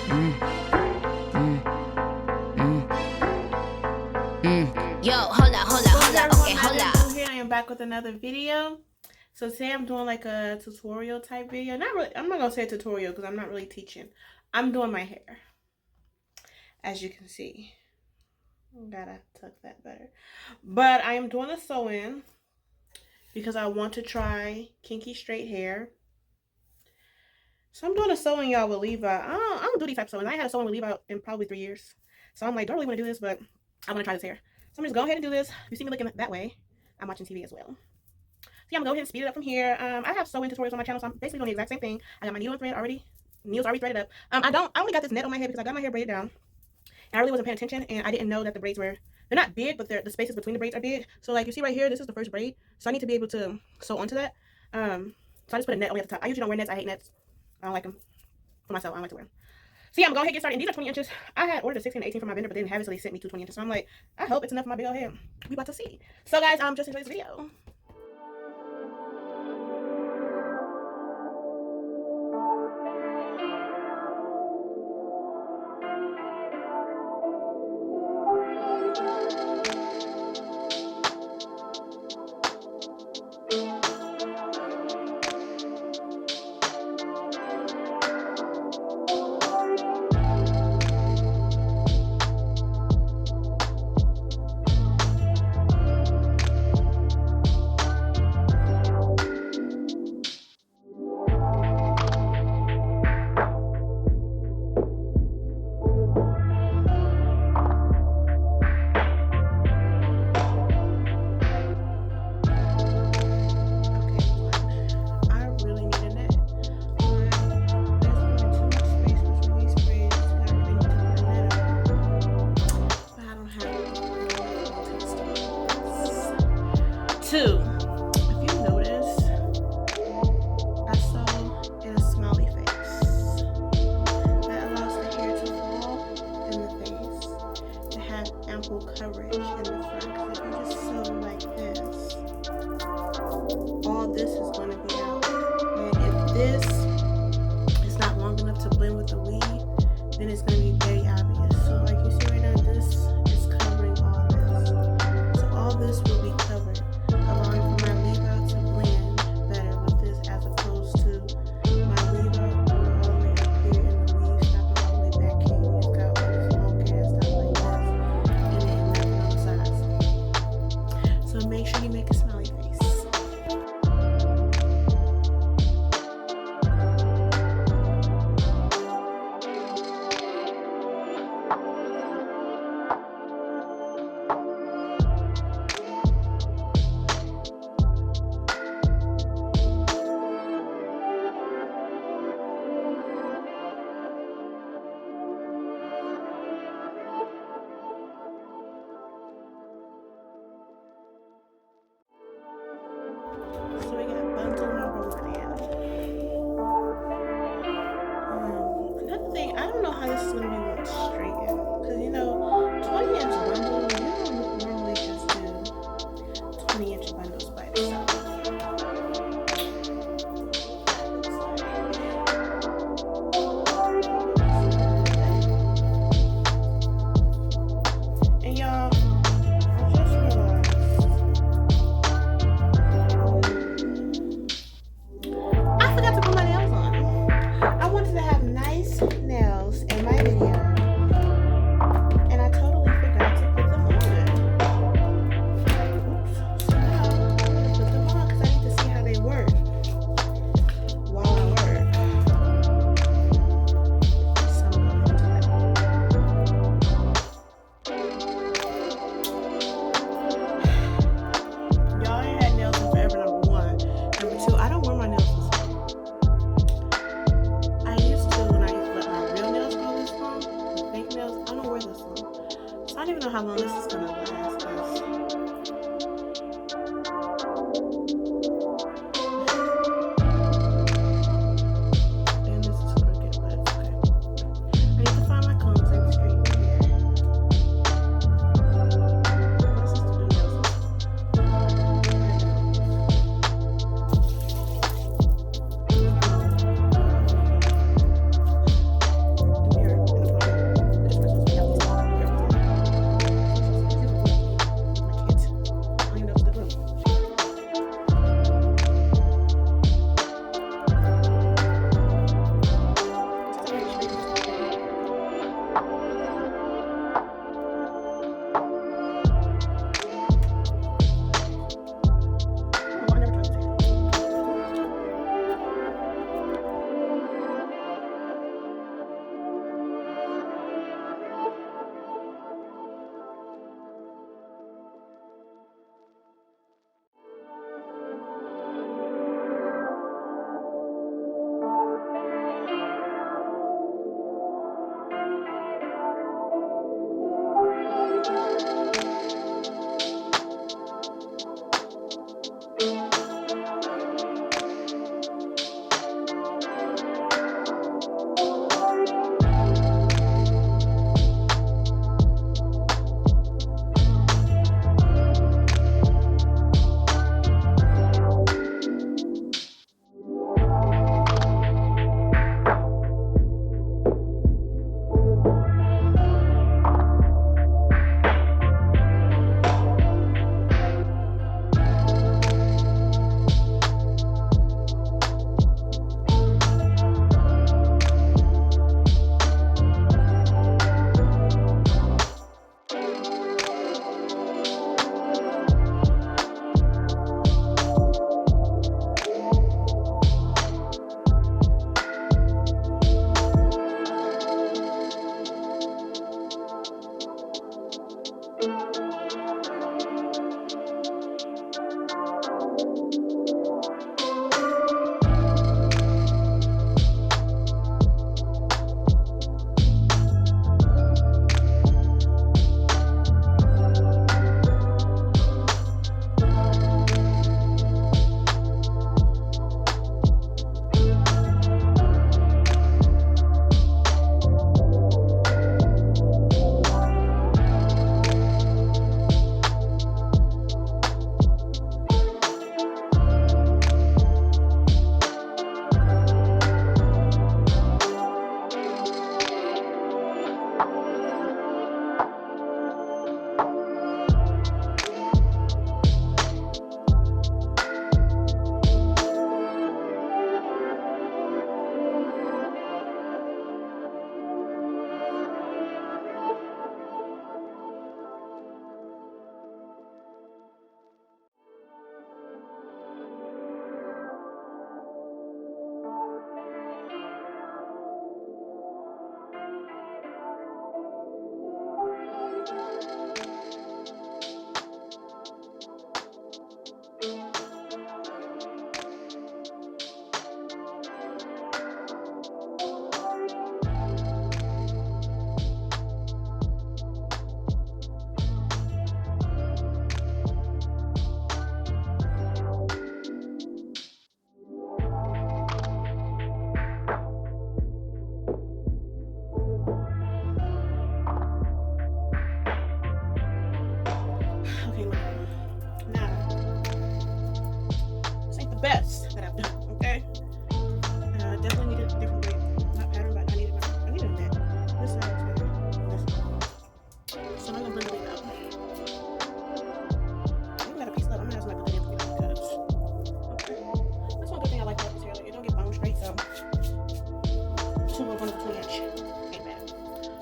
Yo, hold up, okay, hold up. Here I am back with another video. So today I'm doing like a tutorial type video. Not really, I'm not gonna say a tutorial because I'm not really teaching. I'm doing my hair, as you can see. Gotta tuck that better. But I am doing a sew-in because I want to try kinky straight hair. So I'm doing a sew-in, y'all, with Levi. I don't do these types of sew-ins. I ain't had a sew-in with Levi in probably 3 years. So I'm like, don't really want to do this, but I want to try this hair. So I'm just go ahead and do this. You see me looking that way, I'm watching TV as well. So yeah, I'm gonna go ahead and speed it up from here. I have sew-in tutorials on my channel, so I'm basically doing the exact same thing. I got my needle and thread already. Needles already threaded up. I only got this net on my head because I got my hair braided down. And I really wasn't paying attention, and I didn't know that the braids were, they're not big, but the spaces between the braids are big. So like you see right here, this is the first braid. So I need to be able to sew onto that. So I just put a net only at the top. I usually don't wear nets. I hate nets. I don't like them for myself. I don't like to wear them. So yeah, I'm going to get started. And these are 20 inches. I had ordered a 16 and 18 from my vendor, but didn't have it, so they sent me 2 20 inches. So I'm like, I hope it's enough for my big old head. We about to see. So guys, just enjoy this video. Two, if you notice, I sew in a smiley face. That allows the hair to fall in the face and have ample coverage in the front. Because if you just sew like this, all this is going to be out. And if this is not long enough to blend with the weave, then it's going to be very obvious. So like you see right now, this is covering all this. So all this will be covered, allowing for my leave out to blend better with this as opposed to my leave out going all the way up here and the weave stopping all the way back here. You just got all this long hair and stuff like this, and then nothing on the sides. So make sure you make a smiley face. So we got bundle number 1. Another thing, I don't know how this is going to be one straight out. Because, you know, 20-inch bundle, you don't normally just do 20-inch bundles by itself. And y'all, I just realized I forgot to put my nails on. I wanted to have nice nails in my video, and I totally forgot to put them on. Oops. So now I'm gonna put them on because I need to see how they work while I work. So I'm going to do that. Y'all ain't had nails in forever, number 1. Number 2, I don't wear my nails this long. I used to when I used to let my real nails grow this long, the fake nails, I don't wear this long. So I don't even know how long this is gonna last. And this is crooked, but it's okay. I need to find my combs and straighten my hair. My sister do nails. Do your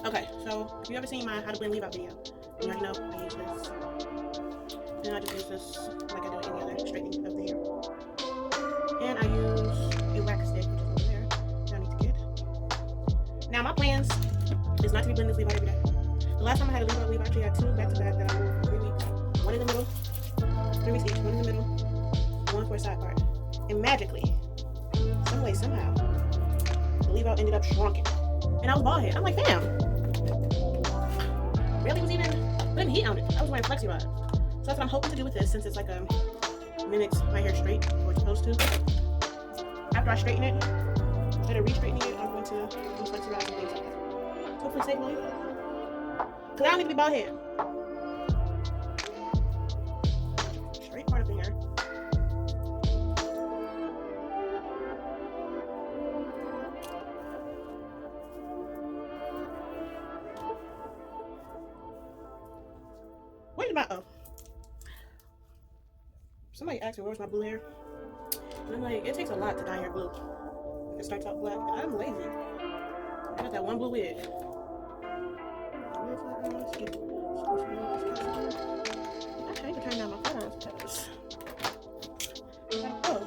Okay, so if you ever seen my how to blend leave out video, you already know I use this. And I just use this like I do any other straightening of the hair. And I use a wax stick, which is over there, that I need to get. Now my plans is not to be blending this leave out every day. The last time I had a leave out, I actually had 2 back to back that I moved for 3 weeks. One in the middle, 3 weeks each, one in the middle, one for a side part. And magically, some way, somehow, the leave out ended up shrunken. And I was bald head. I'm like, damn. Barely was even putting heat on it. I was wearing flexi rod. So that's what I'm hoping to do with this, since it's like mimics my hair straight, or it's supposed to. After I straighten it, instead of re-straightening it, I'm going to use flexi rods and things like that. Hopefully save my leave out. Because I don't need to be bald head. Straight part of the hair. Where's my, oh. Somebody asked me where's my blue hair. And I'm like, it takes a lot to dye hair blue. It starts out black. And I'm lazy. I got that one blue wig. Actually, I need to turn down my photos because oh,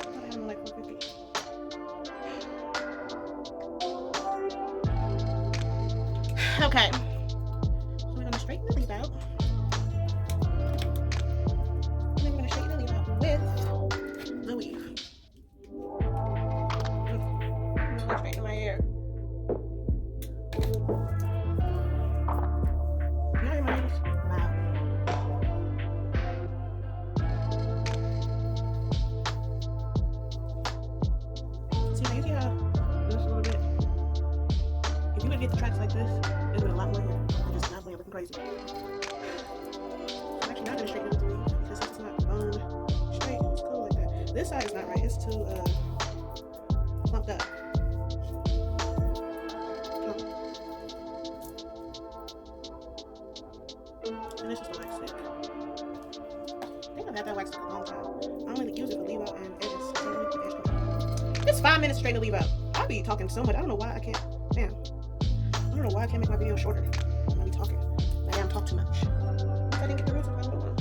I have like 450. Okay, so we're gonna straighten the leave out. And then we're gonna straighten the leave out with the weave. I'm gonna straighten my hair. Get the tracks like this, there's been a lot more here. I'm just not looking crazy. I'm actually not gonna straighten it with the weave because it's not boned straight. It's cool like that. This side is not right. It's too plumped up. And this is the wax stick. I think I've had that wax stick a long time. I don't really use it for leave out and edges. It's 5 minutes straight to leave out. I'll be talking so much. I don't know why I can't. Damn. I don't know why I can't make my video shorter. I'm gonna be talking. Maybe I'm talking too much. I didn't get the roots of my little one.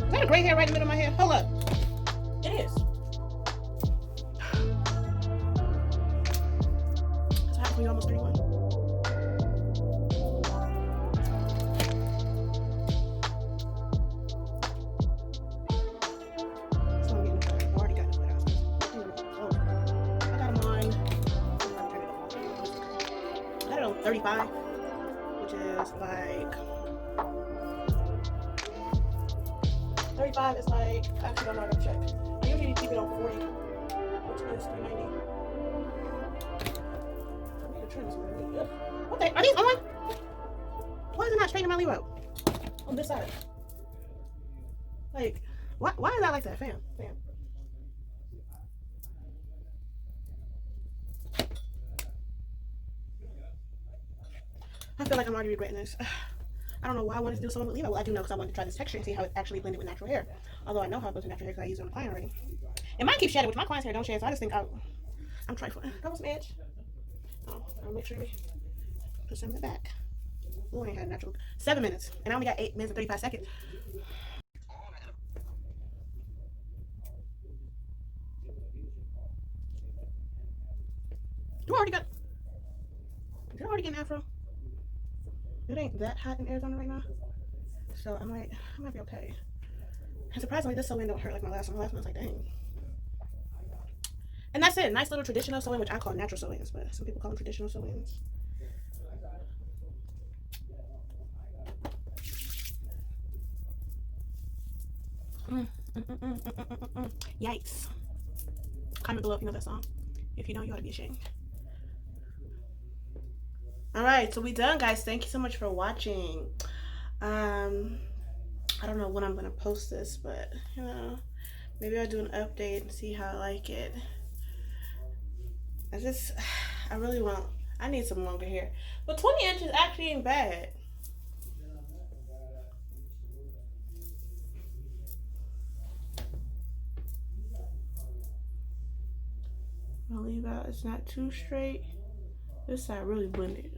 Is that a gray hair right in the middle of my hair? Hold up. It is. That's happened when you're almost 31. So I'm getting tired. I've already gotten this house. I got mine. 35, which is like 35 is like, I actually don't know how to check. I usually keep it on 40, which is 390. I need to trim this one. What the? Are these on? Why is it not straightening my leave out on this side? Like, why is that like that, fam? I feel like I'm already regretting this. I don't know why I wanted to do Sewin with leave out. Well, I do know because I wanted to try this texture and see how it actually blended with natural hair. Although I know how it goes with natural hair because I use it on the client already. And mine keeps shedding, which my client's hair don't shed, so I just think I'm trifling. That was some edge. Oh, I'll make sure we put some in the back. Ooh, I ain't had natural. 7 minutes. And I only got 8 minutes and 35 seconds. Did I already get an afro? It ain't that hot in Arizona right now, so I might be okay. And surprisingly, this sewing don't hurt like my last one. My last one was like, dang. And that's it. Nice little traditional sewing, which I call natural sewings, but some people call them traditional sewings. Yikes. Comment below if you know that song. If you don't, you ought to be ashamed. Alright, so we done, guys. Thank you so much for watching. I don't know when I'm gonna post this, but you know, maybe I'll do an update and see how I like it. I need some longer hair, but 20 inches actually ain't bad. I'll leave out, it's not too straight. This side really blended.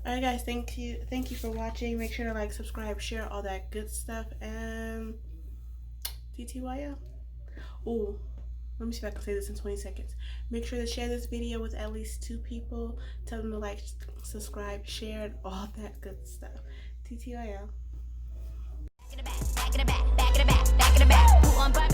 Alright guys, thank you for watching. Make sure to like, subscribe, share, all that good stuff, and TTYL. Oh, let me see if I can say this in 20 seconds. Make sure to share this video with at least 2 people. Tell them to like, subscribe, share, and all that good stuff. TTYL. Back in the back, back in the back, back in the back, back in the back. Who on Barbie?